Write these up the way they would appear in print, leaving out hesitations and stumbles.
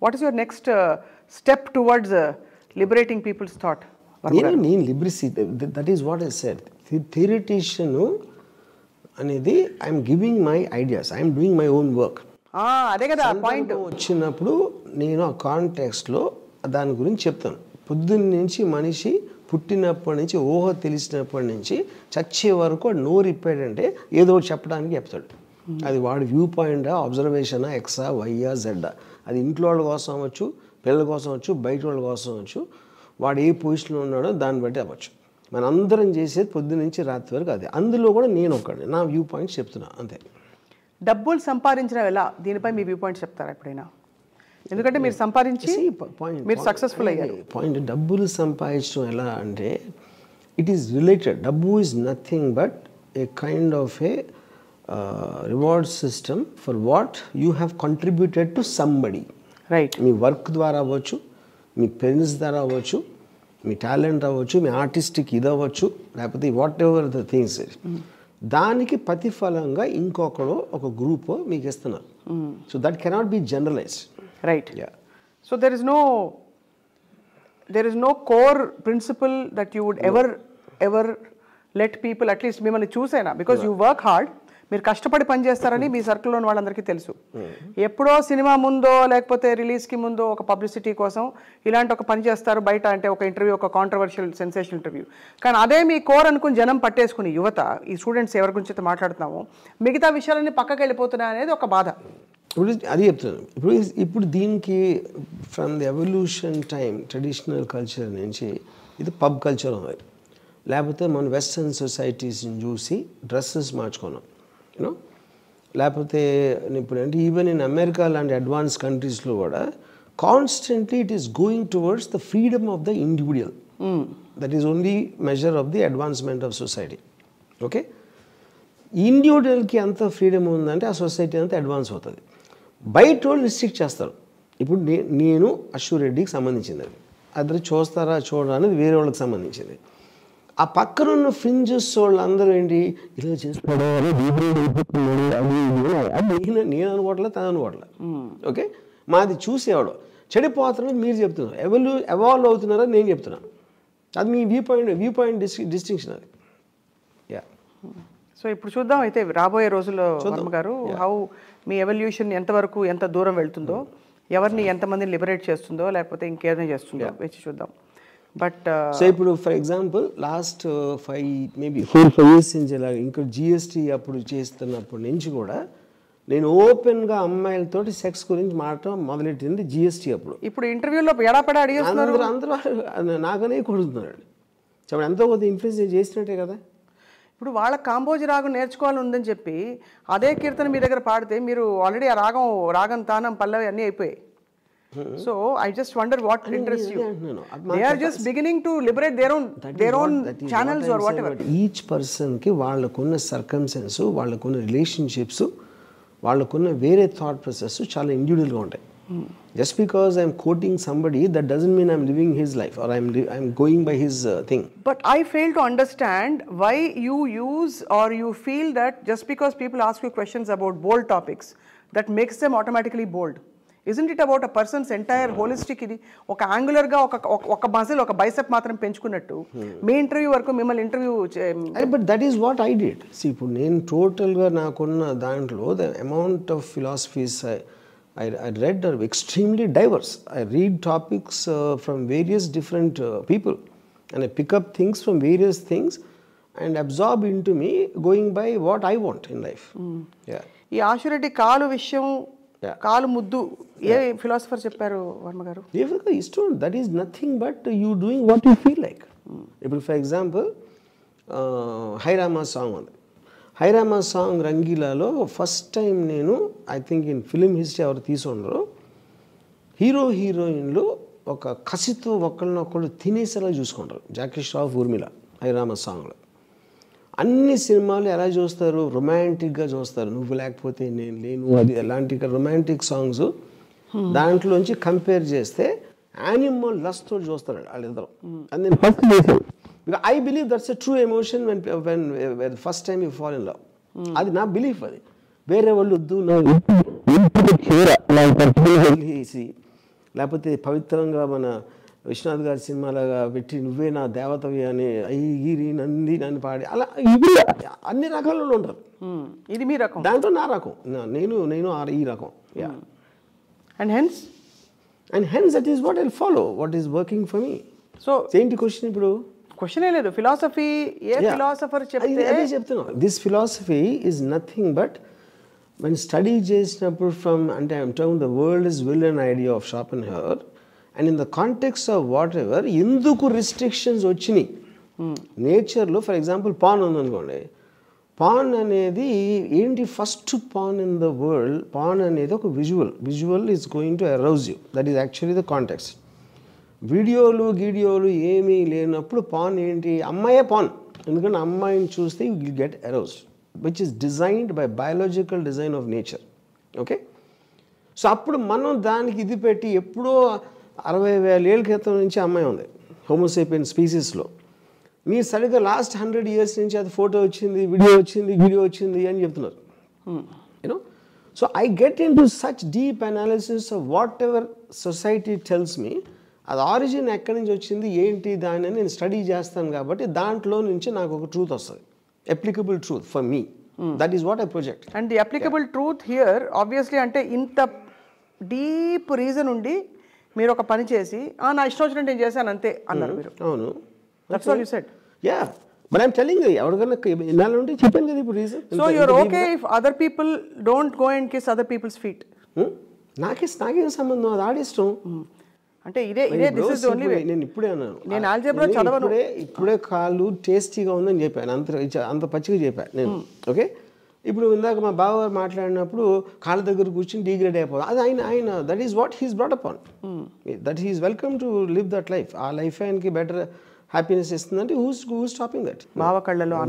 What is your next step towards liberating people's thought? నేను లిబరసీ, that is what I said. Theoretician అనేది I'm giving my ideas, I'm doing my own work. అదే కదా point. వచ్చినప్పుడు నేను ఆ కాంటెక్స్ట్లో దాని గురించి చెప్తాను. పొద్దున్న నుంచి మనిషి పుట్టినప్పటి నుంచి, ఊహ తెలిసినప్పటి నుంచి చచ్చే వరకు నోరు ఇప్పాడంటే ఏదో ఒకటి చెప్పడానికి చెప్తాడు. అది వాడి వ్యూ పాయింటా, అబ్జర్వేషనా, ఎక్సా, వైయా, జెడ్డా. అది ఇంట్లో వాళ్ళ కోసం అవ్వచ్చు, పిల్లల కోసం అవ్వచ్చు, బయట వాళ్ళ కోసం అవ్వచ్చు, వాడు ఏ పొజిషన్లో ఉన్నాడో దాన్ని బట్టి అవ్వచ్చు. మనందరం చేసేది పొద్దున్న నుంచి రాత్రి వరకు అదే. అందులో కూడా నేను ఒకటి నా వ్యూ పాయింట్స్ చెప్తున్నా అంతే. డబ్బులు సంపాదించడం ఎలా, దీనిపై మీ వ్యూ పాయింట్స్ చెప్తారా ఎప్పుడైనా? ఎందుకంటే మీరు సంపాదించి మీరు సక్సెస్ఫుల్ అయ్యారు. పాయింట్ డబ్బులు సంపాదించడం ఎలా అంటే ఇట్ ఈస్ రిలేటెడ్. డబ్బు is nothing but A kind of A reward system for what you have contributed to somebody. Right. Me work ద్వారా అవ్వచ్చు, మీ పెన్స్ ద్వారా అవ్వచ్చు, మీ టాలెంట్ అవ్వచ్చు, మీ ఆర్టిస్టిక్ ఇది అవ్వచ్చు, లేకపోతే వాట్ ఎవర్ ద థింగ్స్. దానికి ప్రతిఫలంగా ఇంకొకరు, ఒక గ్రూప్ మీకు ఇస్తున్నారు. So that cannot be generalised. Right. Yeah. So there is no core principle that you would ever let people, at least మిమ్మల్ని చూసైనా, because you work hard, మీరు కష్టపడి పని చేస్తారని మీ సర్కిల్లో ఉన్న వాళ్ళందరికీ తెలుసు. ఎప్పుడో సినిమా ముందో లేకపోతే రిలీజ్కి ముందో ఒక పబ్లిసిటీ కోసం ఇలాంటి ఒక పని చేస్తారు బయట, అంటే ఒక ఇంటర్వ్యూ, ఒక కాంట్రవర్షియల్ సెన్సేషనల్ ఇంటర్వ్యూ. కానీ అదే మీ కోర్ అనుకుని జనం పట్టేసుకుని, యువత, ఈ స్టూడెంట్స్ ఎవరి గురించి అయితే మాట్లాడుతున్నామో మిగతా విషయాలన్నీ పక్కకి వెళ్ళిపోతున్నాయి అనేది ఒక బాధ. ఇప్పుడు అది చెప్తున్నాను. ఇప్పుడు దీనికి from the evolution time traditional culture నుంచి ఇది పబ్ కల్చర్ ఉంది. లేకపోతే మన వెస్ట్రన్ సొసైటీస్ని చూసి డ్రెస్సెస్ మార్చుకున్నాం, యూనో. లేకపోతే ఇప్పుడు అంటే ఈవెన్ ఇన్ అమెరికా లాంటి అడ్వాన్స్ కంట్రీస్లో కూడా constantly it is going towards the freedom of the individual. That is only measure of the advancement of society. Okay, ఇండివిజువల్కి ఎంత ఫ్రీడమ్ ఉందంటే ఆ సొసైటీ అంతా అడ్వాన్స్ అవుతుంది. బయట వాళ్ళు రిస్ట్రిక్ట్ చేస్తారు. ఇప్పుడు నేను అశ్వర్ రెడ్డికి సంబంధించింది, అది అద్దరు చూస్తారా చూడరా అనేది వేరే వాళ్ళకి సంబంధించింది. ఆ పక్కన ఉన్న ఫ్రింజెస్ వాళ్ళు అందరూ ఏంటి ఇలా చేస్తాడు, నేను అనుకోవట్లే, తను అనుకోవట్లే. ఓకే, మాది చూసేవాడు చెడిపోతున్నాడు మీరు చెప్తున్నారు, ఎవాల్వ్ అవుతున్నారని నేను చెప్తున్నాను. అది మీ వ్యూ పాయింట్ డిస్టింక్షన్ అది. యా. సో ఇప్పుడు చూద్దాం అయితే రాబోయే రోజుల్లో వర్మ గారు, హౌ మీ ఎవల్యూషన్ ఎంతవరకు, ఎంత దూరం వెళ్తుందో, ఎవరిని ఎంతమందిని లిబరేట్ చేస్తుందో, లేకపోతే ఇంకేదైనా చేస్తుందో వేచి చూద్దాం. బట్ సో ఇప్పుడు ఫర్ ఎగ్జాంపుల్ లాస్ట్ 4-5 years నుంచి ఇలా ఇంకా జిఎస్టీ అప్పుడు చేస్తున్నప్పటి నుంచి కూడా నేను ఓపెన్గా అమ్మాయిలతోటి సెక్స్ గురించి మాట్లాడటం మొదలెట్టింది జిఎస్టీ అప్పుడు. ఇప్పుడు ఇంటర్వ్యూలో ఎడాపెడా అడిగేస్తున్నారు, అందరూ నాకనే కొడుతున్నాడు. చెప్పండి, ఎంతో కొద్ది ఇన్ఫ్లుయెన్స్ చేసినట్టే కదా. ఇప్పుడు వాళ్ళ కాంబోజీ రాగం నేర్చుకోవాలి ఉందని చెప్పి అదే కీర్తన మీ దగ్గర పాడితే మీరు ఆల్రెడీ ఆ రాగం తానం పల్లవి అన్నీ అయిపోయాయి. So I just wonder what interest you. They are just beginning to liberate their own channels or whatever. Each పర్సన్కి వాళ్ళకున్న సర్కమ్స్టెన్స్, వాళ్ళకున్న రిలేషన్షిప్స్, వాళ్ళకున్న వేరే థాట్ ప్రాసెస్ చాలా ఇండివిజువల్గా ఉంటాయి. Just because I'm quoting somebody, that doesn't mean I'm living his life or I'm going by his thing. But I fail to understand why you use or you feel that just because people ask you questions about bold topics, that makes them automatically bold. Isn't it about a person's entire holistic ఇది ఒక angular గా ఒక muscle, ఒక bicep మాత్రం పెంచుకున్నట్టు మీ interview వరకు మిమ్మల్ని interview. But that is what I did. See, ఇప్పుడు నేను టోటల్గా నాకున్న దాంట్లో the amount of philosophies I read are extremely diverse. I read topics from various different people, and I pick up things from various things and absorb into me, going by what I want in life. Yeah. ఈ ఆశురెడ్డి కాలు విషయం, కాలు ముద్దు ఏ philosopher చెప్పారు వర్మ గారు? That is nothing but you doing what you feel like. ఇప్పుడు for example హైరామా song ఉంది. హైరామా song రంగీలాలో first time నేను I think in film history ఎవరు తీసుకుంటారో హీరో హీరోయిన్లు ఒక కసితో ఒకళ్ళనొకళ్ళు తినేసేలా చూసుకుంటారు. జాకీ ష్రాఫ్, ఊర్మిళ హైరామా సాంగ్లో. అన్ని సినిమాలు ఎలా చూస్తారు, రొమాంటిక్గా చూస్తారు. నువ్వు లేకపోతే నేను లేను, అది ఎలాంటి రొమాంటిక్ సాంగ్స్. దాంట్లోంచి కంపేర్ చేస్తే యానిమల్ లస్ట్తో చూస్తారు వాళ్ళిద్దరు. అది నేను ఫస్ట్ చేశాను. Because I believe that's a true emotion when the first time you fall in love. అది నా బిలీఫ్. అది వేరే వాళ్ళు వద్దు లేకపోతే పవిత్రంగా మన విశ్వనాథ్ గారి సినిమాలాగా పెట్టి నువ్వే నా దేవతవి అని అయ్యి నంది నన్ను పాడి అలా ఇవి అన్ని రకాలలో ఉంటారు. ఇది మీ రకం, దాంట్లో నా రకం, నేను ఈ రకం. And hence that is what I follow, what is working for me. So ఏంటి క్వశ్చన్ ఇప్పుడు? క్వశ్చన్ లేదు, ఫిలాసఫీ ఏ ఫిలాసఫర్ చెప్తే అదే చెప్తున్నా. This philosophy is nothing but when study చేసినప్పుడు ఫ్రమ్ అంటే I'm talking the world is will and idea of Schopenhauer and in the context of whatever ఎందుకు రిస్ట్రిక్షన్స్ వచ్చినాయి నేచర్లో. ఫర్ ఎగ్జాంపుల్ పాన్ ఉందనుకోండి, పాన్ అనేది ఏంటి? First pan in the world, pan అనేది ఒక visual is going to arouse you, that is actually the context. వీడియోలు ఏమీ లేనప్పుడు పాన్ ఏంటి? అమ్మాయే పాన్, ఎందుకంటే అమ్మాయిని చూస్తే you will get aroused, which is designed by biological design of nature. Okay? So అప్పుడు మనం దానికి ఇది పెట్టి ఎప్పుడో 60,000 ఏళ్ళ క్రితం నుంచి అమ్మాయి ఉంది హోమోసేపియన్ స్పీసీస్లో. మీరు సరిగ్గా లాస్ట్ 100 years నుంచి అది ఫోటో వచ్చింది, వీడియో వచ్చింది అని చెప్తున్నారు. You know, so I get in to such deep analysis of what ever society tells me, అది ఆరిజిన్ ఎక్కడి నుంచి వచ్చింది ఏంటి దాని నేను స్టడీ చేస్తాను. కాబట్టి దాంట్లో నుంచి నాకు ఒక ట్రూత్ వస్తుంది, applicable truth for me. That is what I project. And the applicable truth here obviously అంటే ఇంత డీప్ రీజన్ ఉండి మీరు ఒక పని చేసి నా ఇష్టం వచ్చినట్టు నేను చేశాను అంతే అన్నారు మీరు. అవును, that's what you said. Yeah, but I'm telling you ఎవరికన్నా ఇన్నాళ్ళ నుండి చెప్పాను కదా ఇప్పుడు reason. So you're okay if other people don't go and kiss other people's feet? నాకేం సంబంధం, అది ఆడిష్టం. అంటే ఇదే దిస్ ఇస్ ఓన్లీ వే. నేను ఇప్పుడే అన్నాను, నేను ఆల్జీబ్రా చదవను, ఇప్పుడే కాళ్ళు టేస్టీగా ఉందని చెప్పాను, అంత పచ్చిగా చెప్పాను నేను. ఓకే, ఇప్పుడు ఇందాక మా బావగారు మాట్లాడినప్పుడు కాళ్ళ దగ్గర కూర్చొని డిగ్రేడ్ అయిపోతుంది, అది ఆయన that is what he's brought up on, that he's welcome to live that life. ఆ లైఫ్ ఆయనకి బెటర్ హ్యాపీనెస్ ఇస్తుందంటే హూస్ స్టాపింగ్ దట్? బావ కళ్ళలో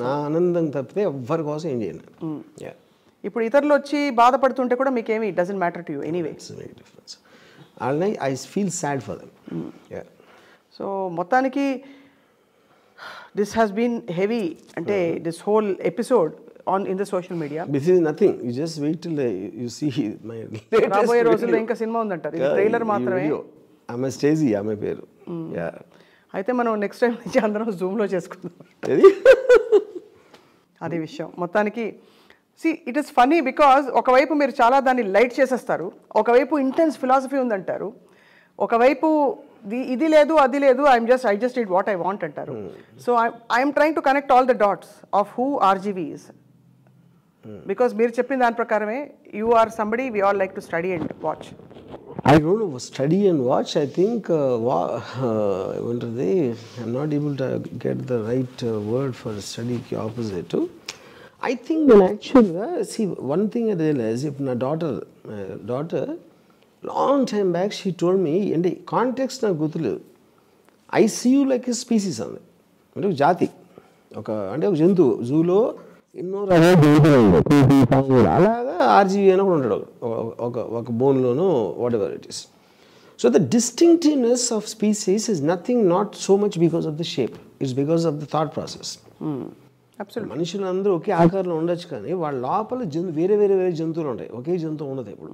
నా ఆనందం తప్పితే ఎవ్వరి కోసం ఏం చేయను. ఇప్పుడు ఇతరులు వచ్చి బాధపడుతుంటే కూడా మీకేమి doesn't matter to you anyway. It's very difference. I feel sad for them. Yeah. So మొత్తానికి this has been heavy అంటే this whole episode in the social media. This is nothing. You just wait till you see my latest రాబోయే రోజుల్లో ఇంకా cinema ఉందంటారు, ఇది trailer మాత్రమే. ఆమె stage, ఆమె పేరు. అయితే మనం నెక్స్ట్ టైం నుంచి అందరం జూమ్లో చేసుకుందాం, అది విషయం. మొత్తానికి See, it is funny because ఒకవైపు మీరు చాలా దాన్ని లైట్ చేసేస్తారు, ఒకవైపు ఇంటెన్స్ ఫిలాసఫీ ఉందంటారు, ఒకవైపు ఇది లేదు అది లేదు, I just did what I want అంటారు. So I'm trying to connect all the dots of who RGV is. Because మీరు చెప్పిన దాని ప్రకారమే you are somebody we all like to study and watch. I don't know, study and watch. I think I'm not able to get the right word for study opposite to. I think when actually, see, one thing I realized, if my daughter, long time back, she told me, in the context na gutulu, I see you like a species andi. Ante jati. Ante oka jantu zoo lo ఎన్నో రకాల జంతువులు ఉంటాయి, అలాగా RGV అని కూడా ఉంటాడు ఒక బోన్లోనూ whatever it is. So the distinctiveness of species is nothing not so much because of the shape, it's because of the thought process. మనుషులందరూ ఒకే ఆకారంలో ఉండొచ్చు కానీ వాళ్ళ లోపల వేరే వేరే జంతువులు ఉంటాయి, ఒకే జంతువు ఉండదు ఇప్పుడు.